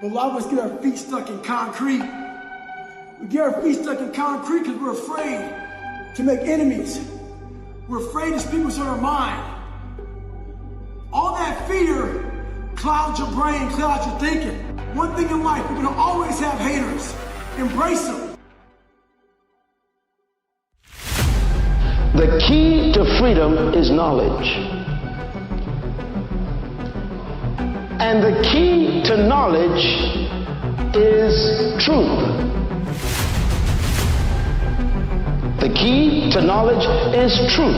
But a lot of us get our feet stuck in concrete. We get our feet stuck in concrete because we're afraid to make enemies. We're afraid to speak what's on our mind. All that fear clouds your brain, clouds your thinking. One thing in life, you're gonna always have haters. Embrace them. The key to freedom is knowledge. And the key to knowledge is truth. The key to knowledge is truth.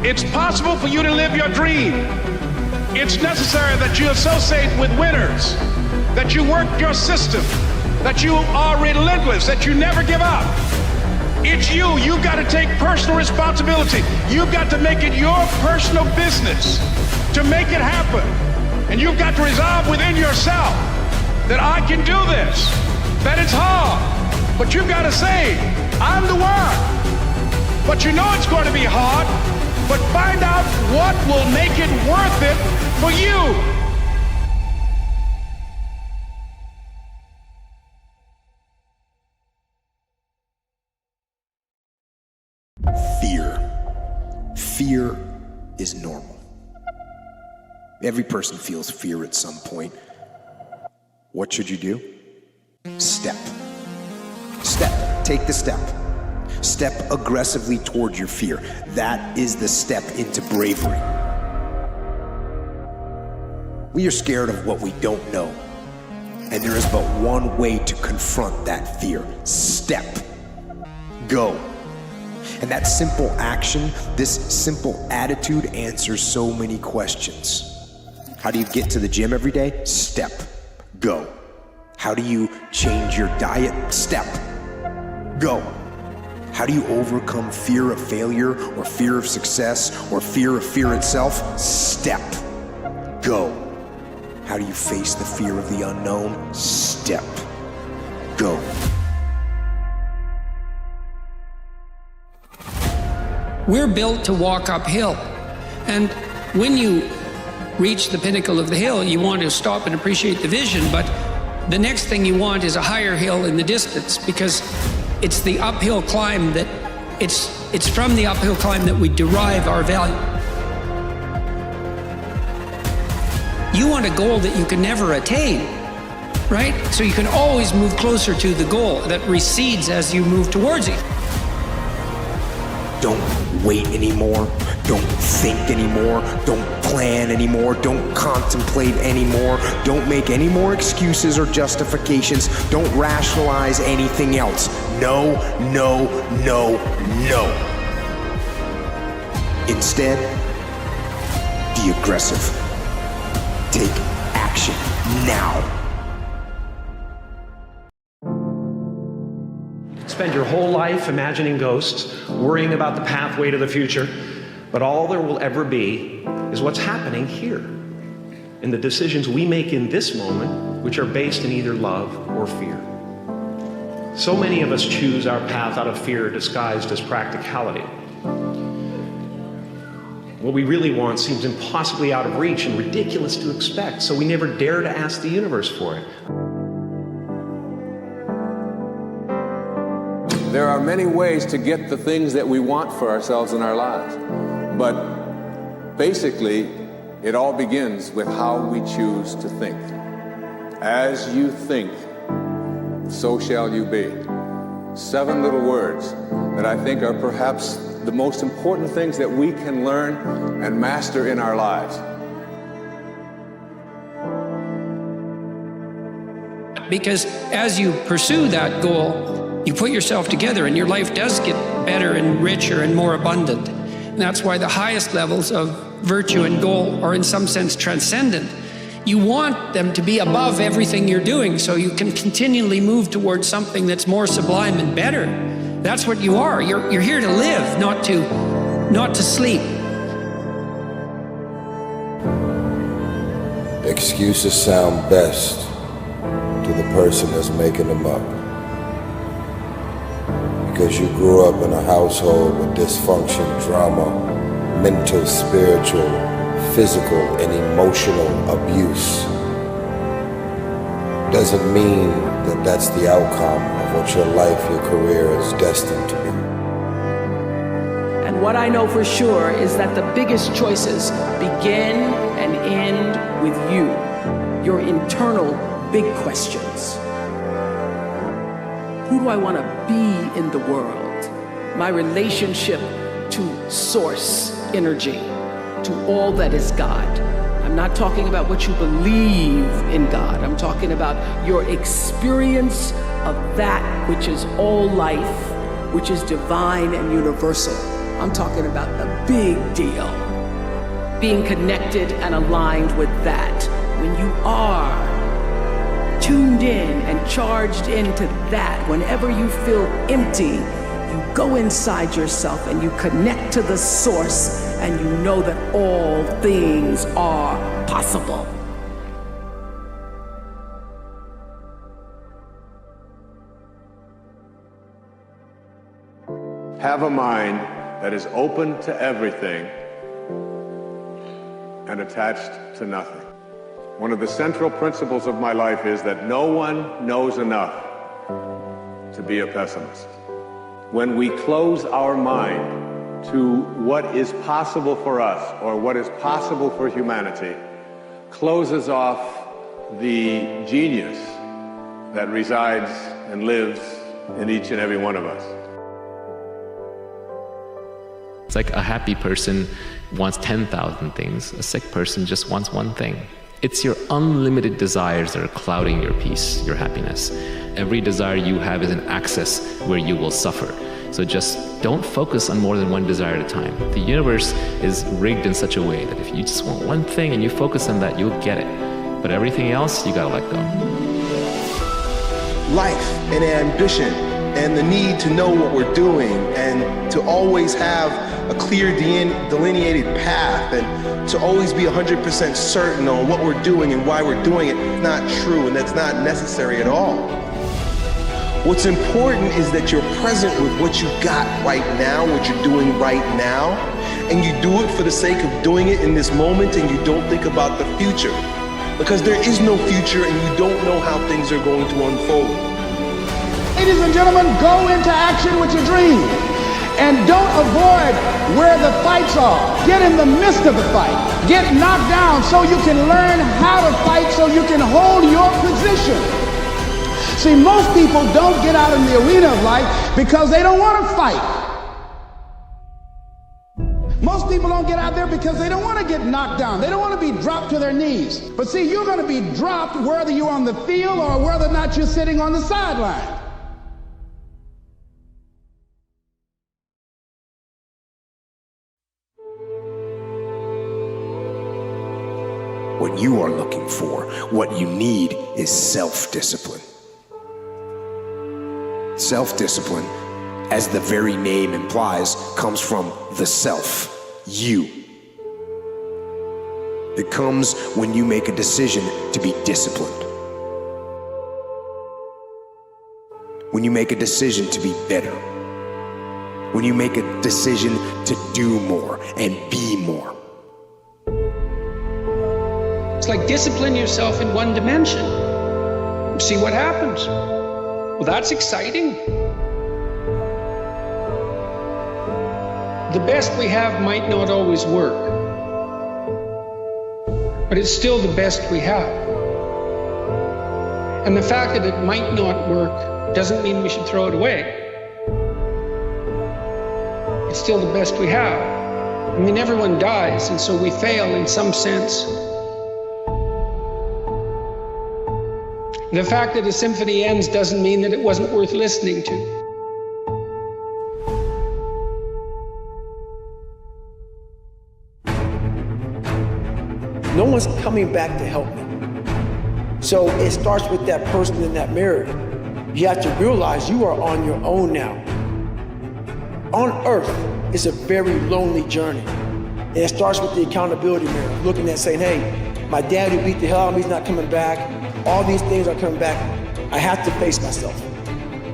It's possible for you to live your dream. It's necessary that you associate with winners, that you work your system, that you are relentless, that you never give up. It's you. You've got to take personal responsibility. You've got to make it your personal business to make it happen. And you've got to resolve within yourself that I can do this, that it's hard, but you've got to say, I'm the one. But you know it's going to be hard, but find out what will make it worth it for you. Fear is normal. Every person feels fear at some point. What should you do? Step. Take the step. Step aggressively toward your fear. That is the step into bravery. We are scared of what we don't know. And there is but one way to confront that fear. Step. Go. And that simple action, this simple attitude answers so many questions. How do you get to the gym every day? Step. Go. How do you change your diet? Step. Go. How do you overcome fear of failure or fear of success or fear of fear itself? Step. Go. How do you face the fear of the unknown? Step. Go. We're built to walk uphill. And when you reach the pinnacle of the hill, you want to stop and appreciate the vision, but the next thing you want is a higher hill in the distance, because it's the uphill climb that, it's from the uphill climb that we derive our value. You want a goal that you can never attain, right? So you can always move closer to the goal that recedes as you move towards it. Don't wait anymore. Don't think anymore. Don't plan anymore. Don't contemplate anymore. Don't make any more excuses or justifications. Don't rationalize anything else. No, no, no, no. Instead, be aggressive. Take action now. Spend your whole life imagining ghosts, worrying about the pathway to the future, but all there will ever be is what's happening here, and the decisions we make in this moment, which are based in either love or fear. So many of us choose our path out of fear disguised as practicality. What we really want seems impossibly out of reach and ridiculous to expect, so we never dare to ask the universe for it. There are many ways to get the things that we want for ourselves in our lives. But basically, it all begins with how we choose to think. As you think, so shall you be. 7 little words that I think are perhaps the most important things that we can learn and master in our lives. Because as you pursue that goal, you put yourself together and your life does get better and richer and more abundant. And that's why the highest levels of virtue and goal are in some sense transcendent. You want them to be above everything you're doing so you can continually move towards something that's more sublime and better. That's what you are. You're here to live, not to sleep. Excuses sound best to the person that's making them up. Because you grew up in a household with dysfunction, drama, mental, spiritual, physical and emotional abuse doesn't mean that that's the outcome of what your life, your career is destined to be. And what I know for sure is that the biggest choices begin and end with you, your internal big questions. Who do I want to be in the world? My relationship to source energy, to all that is God. I'm not talking about what you believe in God. I'm talking about your experience of that which is all life, which is divine and universal. I'm talking about the big deal. Being connected and aligned with that. When you are tuned in and charged into that, whenever you feel empty, you go inside yourself and you connect to the source, and you know that all things are possible. Have a mind that is open to everything and attached to nothing. One of the central principles of my life is that no one knows enough to be a pessimist. When we close our mind to what is possible for us or what is possible for humanity, closes off the genius that resides and lives in each and every one of us. It's like a happy person wants 10,000 things. A sick person just wants one thing. It's your unlimited desires that are clouding your peace, your happiness. Every desire you have is an axis where you will suffer. So just don't focus on more than one desire at a time. The universe is rigged in such a way that if you just want one thing and you focus on that, you'll get it. But everything else, you gotta let go. Life and ambition and the need to know what we're doing and to always have a clear delineated path and to always be 100% certain on what we're doing and why we're doing it is not true, and that's not necessary at all. What's important is that you're present with what you got right now, what you're doing right now, and you do it for the sake of doing it in this moment, and you don't think about the future. Because there is no future and you don't know how things are going to unfold. Ladies and gentlemen, go into action with your dream. And don't avoid where the fights are. Get in the midst of the fight. Get knocked down so you can learn how to fight, so you can hold your position. See, most people don't get out in the arena of life because they don't want to fight. Most people don't get out there because they don't want to get knocked down. They don't want to be dropped to their knees. But see, you're going to be dropped whether you're on the field or whether or not you're sitting on the sideline. What you are looking for, what you need, is self-discipline. Self-discipline, as the very name implies, comes from the self, you. It comes when you make a decision to be disciplined. When you make a decision to be better. When you make a decision to do more and be more. It's like discipline yourself in one dimension. See what happens. Well, that's exciting. The best we have might not always work, but it's still the best we have. And the fact that it might not work doesn't mean we should throw it away. It's still the best we have. I mean, everyone dies, and so we fail in some sense. The fact that a symphony ends doesn't mean that it wasn't worth listening to. No one's coming back to help me. So it starts with that person in that mirror. You have to realize you are on your own now. On earth, it's a very lonely journey. And it starts with the accountability mirror, looking at saying, hey, my dad who beat the hell out of me is not coming back. All these things are coming back. I have to face myself.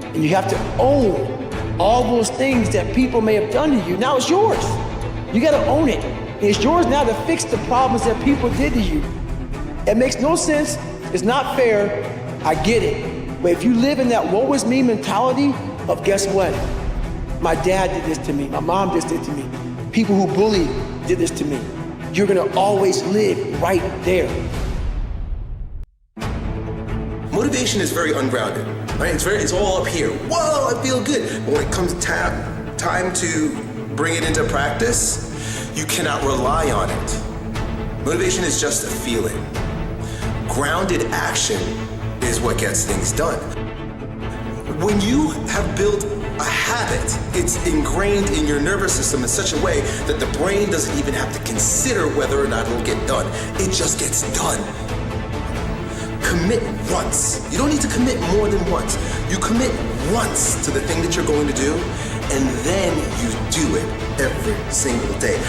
And you have to own all those things that people may have done to you. Now it's yours. You gotta own it. And it's yours now to fix the problems that people did to you. It makes no sense. It's not fair. I get it. But if you live in that woe is me mentality of guess what? My dad did this to me. My mom just did to me. People who bullied did this to me. You're gonna always live right there. Motivation is very ungrounded, right? It's all up here. Whoa, I feel good. But when it comes time to bring it into practice, you cannot rely on it. Motivation is just a feeling. Grounded action is what gets things done. When you have built a habit, it's ingrained in your nervous system in such a way that the brain doesn't even have to consider whether or not it'll get done. It just gets done. Commit once. You don't need to commit more than once. You commit once to the thing that you're going to do, and then you do it every single day.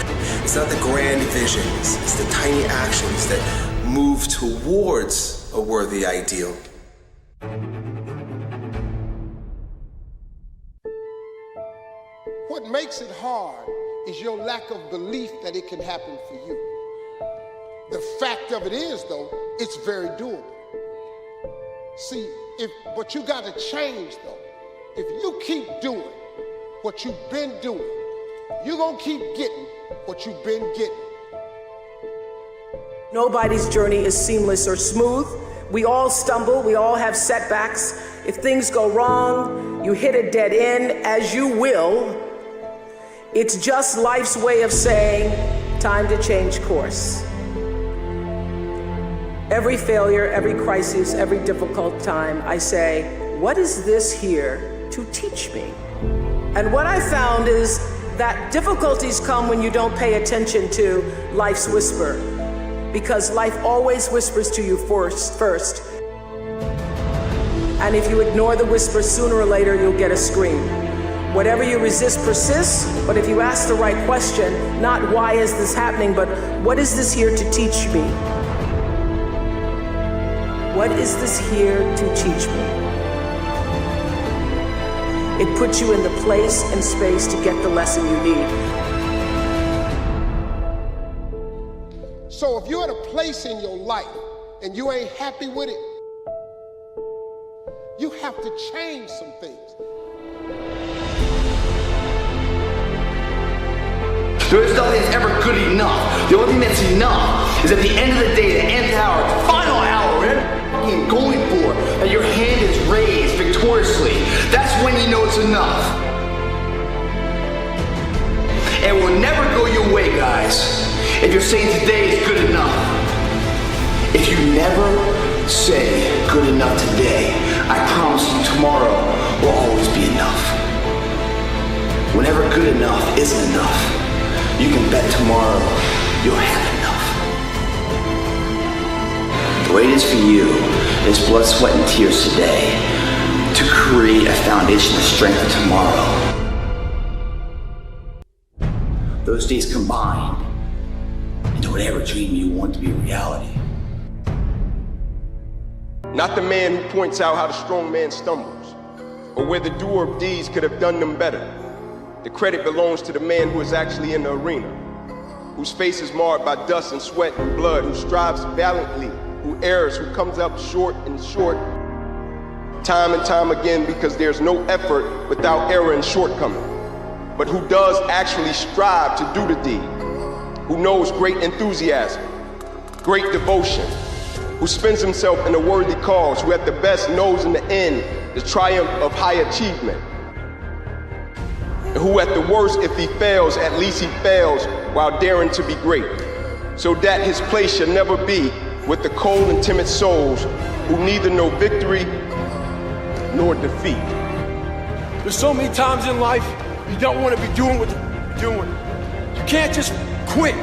It's not the grand visions, it's the tiny actions that move towards a worthy ideal. What makes it hard is your lack of belief that it can happen for you. The fact of it is, though, it's very doable. See, but you got to change, though. If you keep doing what you've been doing, you're going to keep getting what you've been getting. Nobody's journey is seamless or smooth. We all stumble, we all have setbacks. If things go wrong, you hit a dead end, as you will. It's just life's way of saying, time to change course. Every failure, every crisis, every difficult time, I say, what is this here to teach me? And what I found is that difficulties come when you don't pay attention to life's whisper, because life always whispers to you first. And if you ignore the whisper, sooner or later you'll get a scream. Whatever you resist persists, but if you ask the right question, not why is this happening, but what is this here to teach me? What is this here to teach me? It puts you in the place and space to get the lesson you need. So if you're at a place in your life and you ain't happy with it, you have to change some things. There is nothing that's ever good enough. The only thing that's enough is at the end of the day, the nth hour, the final hour, whatever you're going for, that your hand is raised victoriously. That's when you know it's enough. And it will never go your way, guys, if you're saying today is good enough. If you never say good enough today, I promise you tomorrow will always be enough. Whenever good enough isn't enough, you can bet tomorrow you'll have enough. The way it is for you is blood, sweat, and tears today to create a foundation of strength for tomorrow. Those days combined into whatever dream you want to be a reality. Not the man who points out how the strong man stumbles, or where the doer of deeds could have done them better. The credit belongs to the man who is actually in the arena, whose face is marred by dust and sweat and blood, who strives valiantly, who errs, who comes up short and short, time and time again, because there's no effort without error and shortcoming, but who does actually strive to do the deed, who knows great enthusiasm, great devotion, who spends himself in a worthy cause, who at the best knows in the end the triumph of high achievement, and who at the worst, if he fails, at least he fails while daring to be great, so that his place shall never be with the cold and timid souls who neither know victory nor defeat. There's so many times in life you don't want to be doing what you're doing. You can't just quit.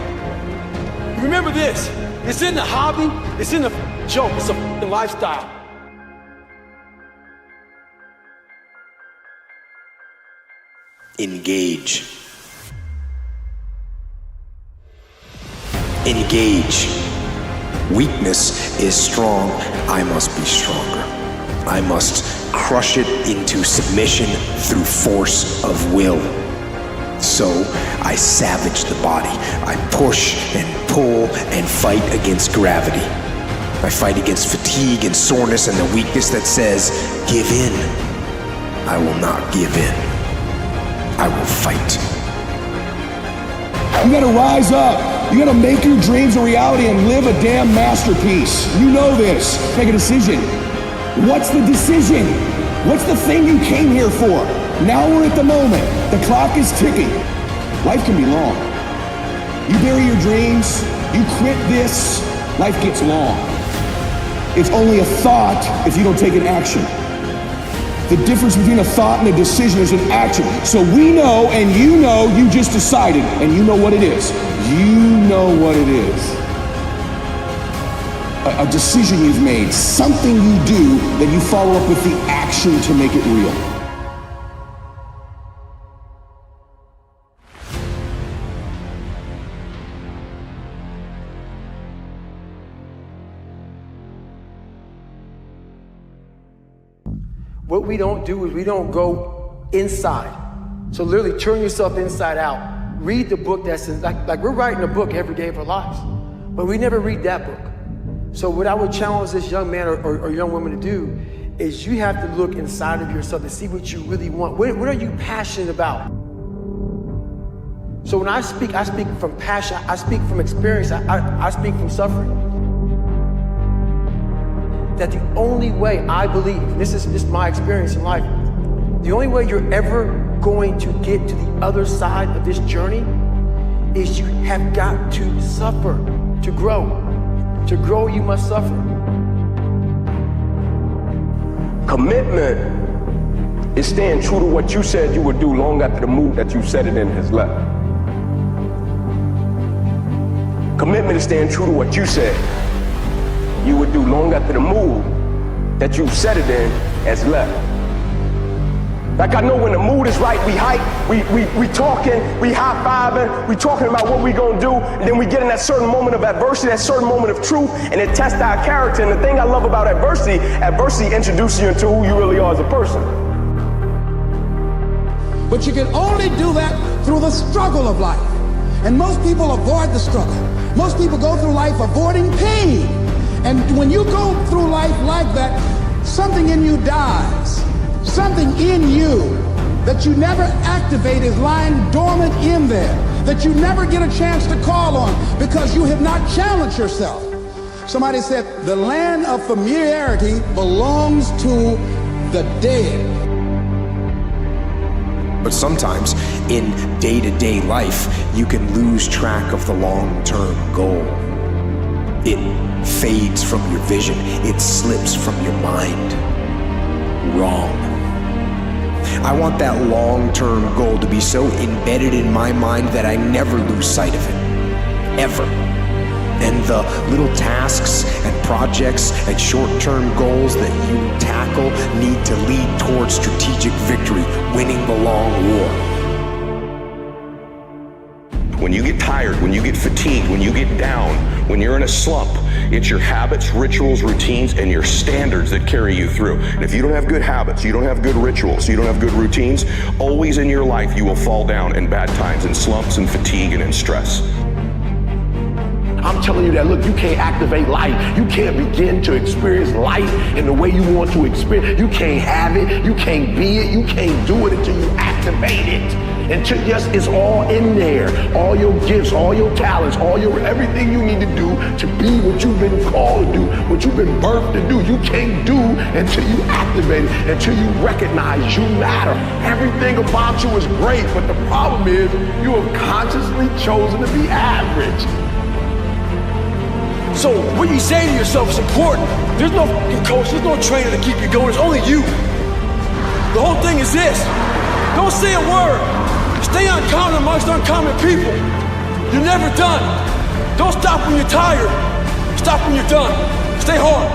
Remember this, it's in the hobby, it's in the joke, it's a lifestyle. Engage. Engage. Weakness is strong. I must be stronger. I must crush it into submission through force of will. So I savage the body. I push and pull and fight against gravity. I fight against fatigue and soreness and the weakness that says, give in. I will not give in. I will fight. You gotta rise up. You gotta make your dreams a reality and live a damn masterpiece. You know this. Make a decision. What's the decision? What's the thing you came here for? Now we're at the moment. The clock is ticking. Life can be long. You bury your dreams, you quit this, life gets long. It's only a thought if you don't take an action. The difference between a thought and a decision is an action. So we know, and you just decided, and you know what it is. You know what it is. A decision you've made, something you do that you follow up with the action to make it real. What we don't do is we don't go inside. So literally turn yourself inside out. Read the book that's in, like we're writing a book every day of our lives, but we never read that book. So what I would challenge this young man or young woman to do is you have to look inside of yourself to see what you really want. What are you passionate about? So when I speak from passion, I speak from experience, I speak from suffering. That the only way I believe, this is my experience in life, the only way you're ever going to get to the other side of this journey is you have got to suffer to grow. To grow, you must suffer. Commitment is staying true to what you said you would do long after the mood that you said it in has left. Commitment is staying true to what you said you would do long after the mood that you set it in has left. Like I know when the mood is right, we hype, we talking, we high-fiving, we talking about what we gonna do, and then we get in that certain moment of adversity, that certain moment of truth, and it tests our character. And the thing I love about adversity introduces you into who you really are as a person. But you can only do that through the struggle of life. And most people avoid the struggle. Most people go through life avoiding pain. And when you go through life like that, something in you dies. Something in you that you never activate is lying dormant in there, that you never get a chance to call on because you have not challenged yourself. Somebody said, the land of familiarity belongs to the dead. But sometimes in day-to-day life, you can lose track of the long-term goal. It fades from your vision. It slips from your mind. Wrong. I want that long-term goal to be so embedded in my mind that I never lose sight of it. Ever. And the little tasks and projects and short-term goals that you tackle need to lead towards strategic victory, winning the long war. When you get tired, when you get fatigued, when you get down, when you're in a slump, it's your habits, rituals, routines, and your standards that carry you through. And if you don't have good habits, you don't have good rituals, you don't have good routines, always in your life you will fall down in bad times, in slumps and fatigue and in stress. I'm telling you that, look, you can't activate life. You can't begin to experience life in the way you want to experience. You can't have it. You can't be it. You can't do it until you activate it. Until just it's all in there. All your gifts, all your talents, everything you need to do to be what you've been called to do, what you've been birthed to do. You can't do until you activate it, until you recognize you matter. Everything about you is great, but the problem is you have consciously chosen to be average. So what you say to yourself is important. There's no coach, there's no trainer to keep you going, it's only you. The whole thing is this. Don't say a word. Stay uncommon amongst uncommon people. You're never done. Don't stop when you're tired. Stop when you're done. Stay hard.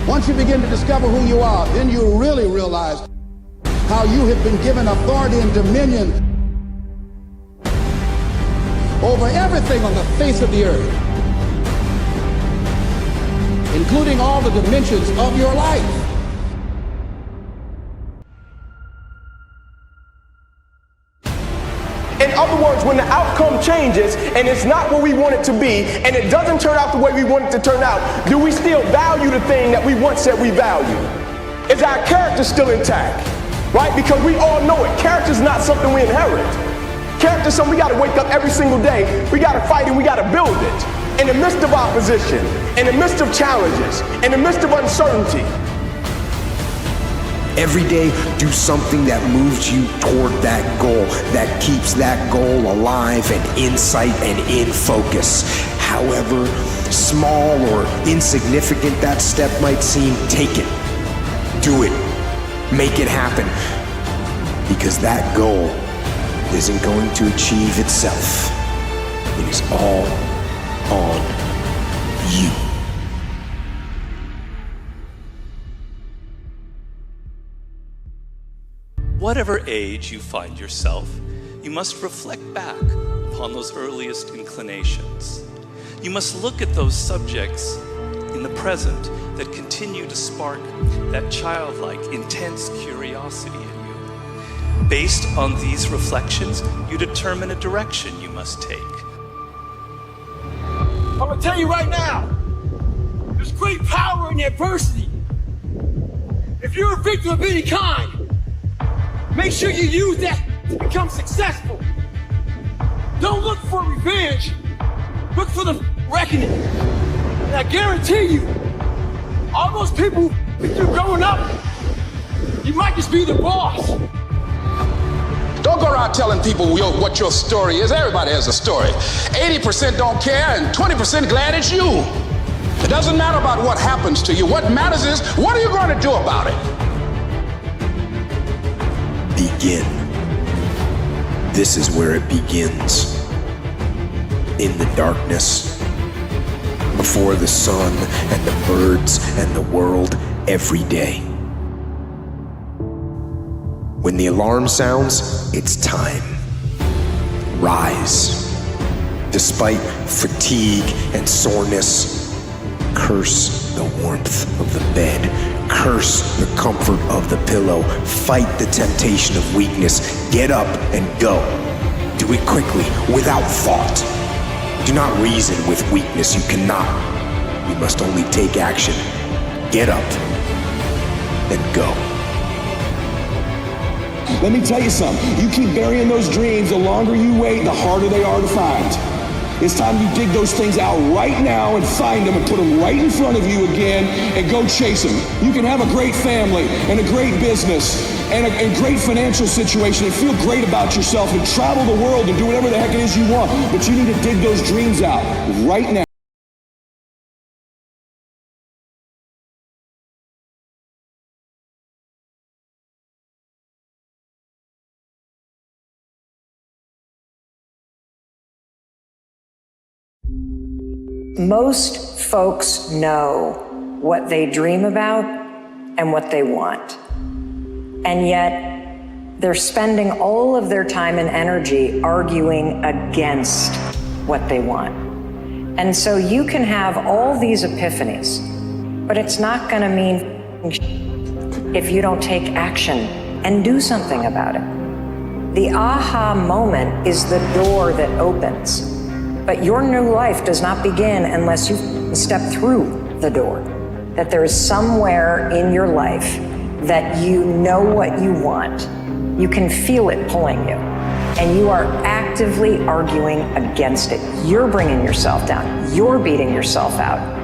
Once you begin to discover who you are, then you really realize how you have been given authority and dominion over everything on the face of the earth, including all the dimensions of your life. when the outcome changes and it's not what we want it to be and it doesn't turn out the way we want it to turn out, do we still value the thing that we once said we value? Is our character still intact? Right? Because we all know it. Character is not something we inherit. Character is something we got to wake up every single day. We got to fight and we got to build it. In the midst of opposition, in the midst of challenges, in the midst of uncertainty. Every day, do something that moves you toward that goal, that keeps that goal alive and in sight and in focus. However small or insignificant that step might seem, take it. Do it. Make it happen. Because that goal isn't going to achieve itself. It is all on you. Whatever age you find yourself, you must reflect back upon those earliest inclinations. You must look at those subjects in the present that continue to spark that childlike, intense curiosity in you. Based on these reflections, you determine a direction you must take. I'm gonna tell you right now, there's great power in adversity. If you're a victim of any kind, make sure you use that to become successful. Don't look for revenge, look for the reckoning. And I guarantee you, all those people that you're growing up, you might just be the boss. Don't go around telling people what your story is. Everybody has a story. 80% don't care and 20% glad it's you. It doesn't matter about what happens to you. What matters is, what are you going to do about it? Begin. This is where it begins. In the darkness, before the sun and the birds and the world, every day. When the alarm sounds, it's time. Rise. Despite fatigue and soreness, curse the warmth of the bed. Curse the comfort of the pillow. Fight the temptation of weakness. Get up and go. Do it quickly, without thought. Do not reason with weakness. You cannot. You must only take action. Get up and go. Let me tell you something. You keep burying those dreams, the longer you wait, the harder they are to find. It's time you dig those things out right now and find them and put them right in front of you again and go chase them. You can have a great family and a great business and a great financial situation and feel great about yourself and travel the world and do whatever the heck it is you want. But you need to dig those dreams out right now. Most folks know what they dream about and what they want. And yet, they're spending all of their time and energy arguing against what they want. And so you can have all these epiphanies, but it's not going to mean if you don't take action and do something about it. The aha moment is the door that opens. But your new life does not begin unless you step through the door. That there is somewhere in your life that you know what you want. You can feel it pulling you. And you are actively arguing against it. You're bringing yourself down. You're beating yourself out.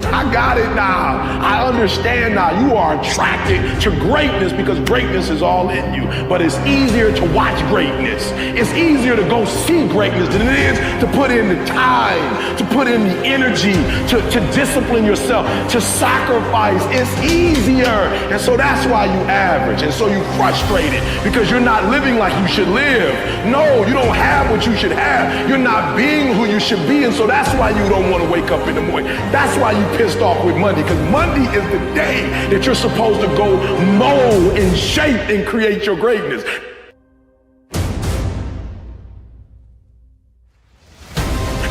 I got it now. I understand now. You are attracted to greatness because greatness is all in you. But it's easier to watch greatness. It's easier to go see greatness than it is to put in the time, to put in the energy, to discipline yourself, to sacrifice. It's easier. And so that's why you average. And so you're frustrated because you're not living like you should live. No, you don't have what you should have. You're not being who you should be. And so that's why you don't want to wake up in the morning. That's why you pissed off with Monday, because Monday is the day that you're supposed to go mold and shape and create your greatness.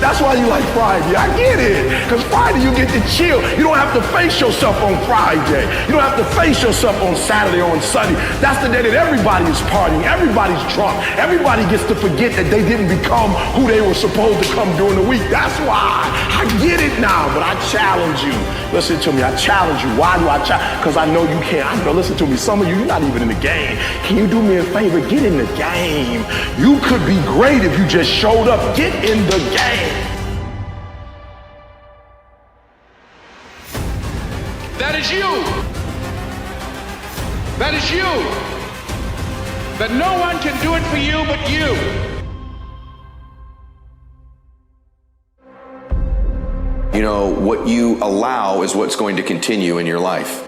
That's why you like Friday. I get it. Because Friday you get to chill. You don't have to face yourself on Friday. You don't have to face yourself on Saturday or on Sunday. That's the day that everybody is partying. Everybody's drunk. Everybody gets to forget that they didn't become who they were supposed to come during the week. That's why. I get it now, but I challenge you. Listen to me. I challenge you. Why do I challenge? Because I know you can't. I know, listen to me. Some of you, you're not even in the game. Can you do me a favor? Get in the game. You could be great if you just showed up. Get in the game. That is you. That is you. That no one can do it for you but you. You know, what you allow is what's going to continue in your life.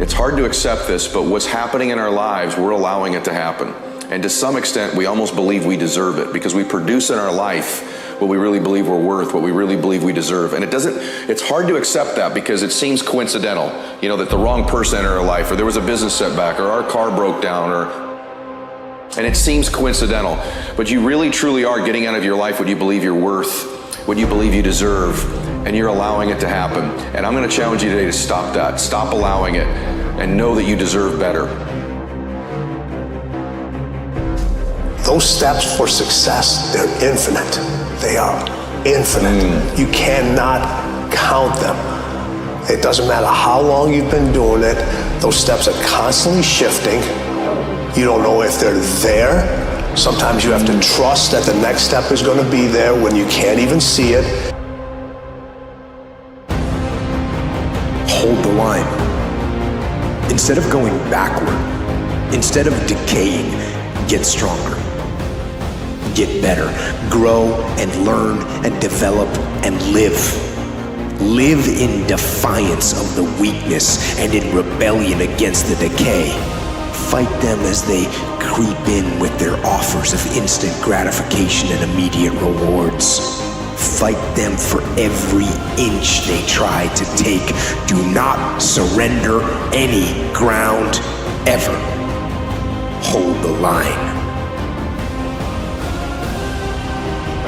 It's hard to accept this, but what's happening in our lives, we're allowing it to happen. And to some extent, we almost believe we deserve it because we produce in our life what we really believe we're worth, what we really believe we deserve. And it's hard to accept that because it seems coincidental, you know, that the wrong person entered our life, or there was a business setback, or our car broke down, and it seems coincidental. But you really truly are getting out of your life what you believe you're worth, what you believe you deserve, and you're allowing it to happen. And I'm going to challenge you today to stop that. Stop allowing it and know that you deserve better. Those steps for success, they're infinite. They are infinite. You cannot count them. It doesn't matter how long you've been doing it. Those steps are constantly shifting. You don't know if they're there. Sometimes you have to trust that the next step is going to be there when you can't even see it. Hold the line. Instead of going backward, instead of decaying, get stronger. Get better, grow and learn and develop and live. Live in defiance of the weakness and in rebellion against the decay. Fight them as they creep in with their offers of instant gratification and immediate rewards. Fight them for every inch they try to take. Do not surrender any ground ever. Hold the line.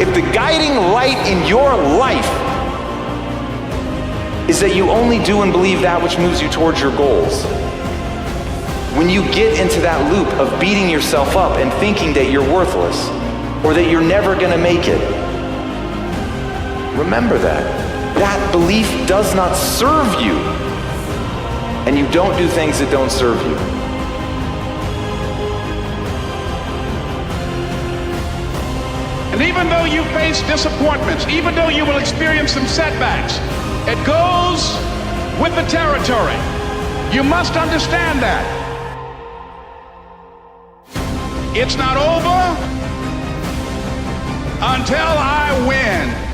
If the guiding light in your life is that you only do and believe that which moves you towards your goals, when you get into that loop of beating yourself up and thinking that you're worthless or that you're never going to make it, remember that. That belief does not serve you, and you don't do things that don't serve you. And even though you face disappointments, even though you will experience some setbacks, it goes with the territory. You must understand that. It's not over until I win.